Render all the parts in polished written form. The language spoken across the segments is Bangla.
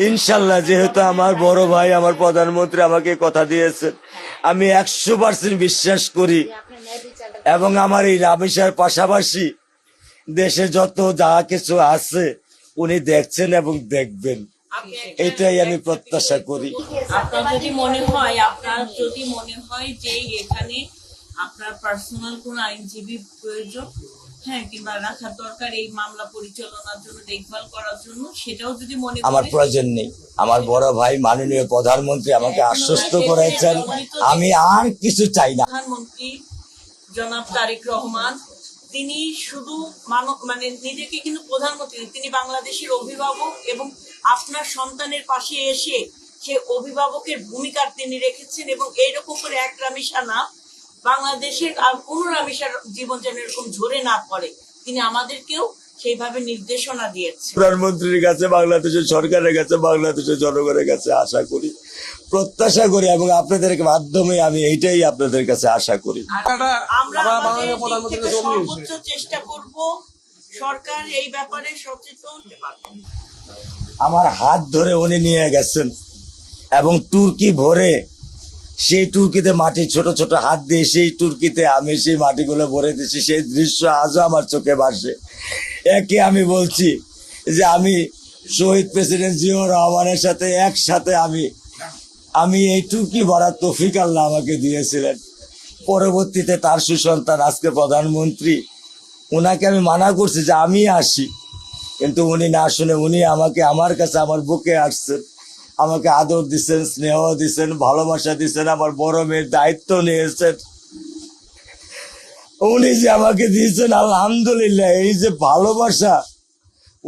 ইনশাল্লাহ, যেহেতু আমার বড় ভাই আমার প্রধানমন্ত্রী আমাকে কথা দিয়েছেন, আমি 100% বিশ্বাস করি। এবং আমার এই রামেশার পাশাপাশি দেশে যত যা কিছু আছে উনি দেখছেন এবং দেখবেন, এটাই আমি প্রত্যাশা করি। আপনার যদি মনে হয় যে এখানে আপনার পার্সোনাল কোন আইনজীবী প্রয়োজন, হ্যাঁ, কিংবা রাখার দরকার এই মামলা পরিচালনার জন্য, দেখভাল করার জন্য, সেটাও যদি মনে আমার প্রয়োজন নেই। আমার বড় ভাই মাননীয় প্রধানমন্ত্রী আমাকে আশ্বস্ত করেছেন, আমি আর কিছু চাই না। প্রধানমন্ত্রী জনাব তারেক রহমান, তিনি শুধু মানে নিজেকে কিন্তু প্রধানমন্ত্রী, তিনি বাংলাদেশের অভিভাবক এবং আপনার সন্তানের পাশে এসে সে অভিভাবকের ভূমিকা তিনি রেখেছেন। এবং এইরকম করে এক রামিসা না, বাংলাদেশের আর কোন রামিসার জীবন যেন এরকম ঝরে না পড়ে, তিনি আমাদেরকেও সেইভাবে নির্দেশনা দিয়েছেন। প্রধানমন্ত্রীর কাছে, বাংলাদেশের সরকারের কাছে, বাংলাদেশের জনগণের কাছে আশা করি, প্রত্যাশা করি, এবং আপনাদের মাধ্যমে আমি এইটাই আপনাদের কাছে আশা করি। আমরা আমাদের দিক থেকে সর্বোচ্চ চেষ্টা করব সরকার এই ব্যাপারে সচেতন। আমার হাত ধরে উনি নিয়ে গেছেন এবং তুর্কি ভরে, সেই তুর্কিতে মাটি ছোট ছোট হাত দিয়ে সেই তুর্কিতে আমি সেই মাটিগুলো ভরে দিচ্ছি, সেই দৃশ্য আজও আমার চোখে ভাসে। একে আমি বলছি যে আমি শহীদ প্রেসিডেন্ট জিয়াউর রহমানের সাথে একসাথে আমি এই তুর্কি ভরার তৌফিক আল্লাহ আমাকে দিয়েছিলেন। পরবর্তীতে তার সুসন্তান আজকে প্রধানমন্ত্রী, ওনাকে আমি মানা করছি যে আমি আসি, কিন্তু উনি না শুনে উনি আমাকে আমার কাছে আমার বুকে আসছেন, আমাকে আদর দিচ্ছেন, স্নেহ দিচ্ছেন, ভালোবাসা দিচ্ছেন, আমার বড় মেয়ের দায়িত্ব নিয়েছেন। উনি যে আমাকে দিয়েছেন আলহামদুলিল্লাহ, এই যে ভালোবাসা,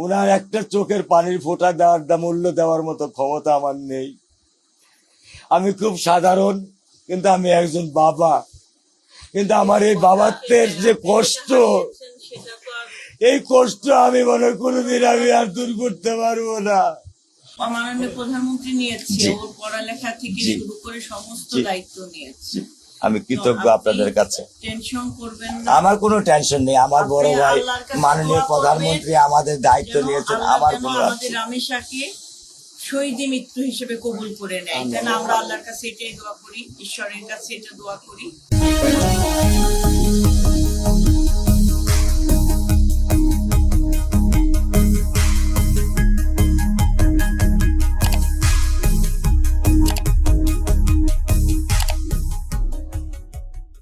উনার একটা চোখের পানির ফোঁটা দেওয়ার মূল্য দেওয়ার মতো ক্ষমতা আমার নেই। আমি খুব সাধারণ, কিন্তু আমি একজন বাবা, কিন্তু আমার এই বাবাত্বের যে কষ্ট, এই কষ্ট আমি মনে কোনোদিন আমি আর দূর করতে পারবো না। মাননীয় প্রধানমন্ত্রী নিয়েছে, ওর পড়ালেখা থেকে শুরু করে সমস্ত দায়িত্ব নিয়েছে। আমি কৃতজ্ঞ আপনাদের কাছে। টেনশন করবেন না, আমার কোনো টেনশন নেই। আমার বড় ভাই মাননীয় প্রধানমন্ত্রী আমাদের দায়িত্ব নিয়েছেন, আমার কোনো আমাদের রামেশাকে শহীদি মৃত্যু হিসেবে কবুল করে নেয়। যেন আমরা আল্লাহর কাছে এটাই দোয়া করি, ঈশ্বরের কাছে এটা দোয়া করি।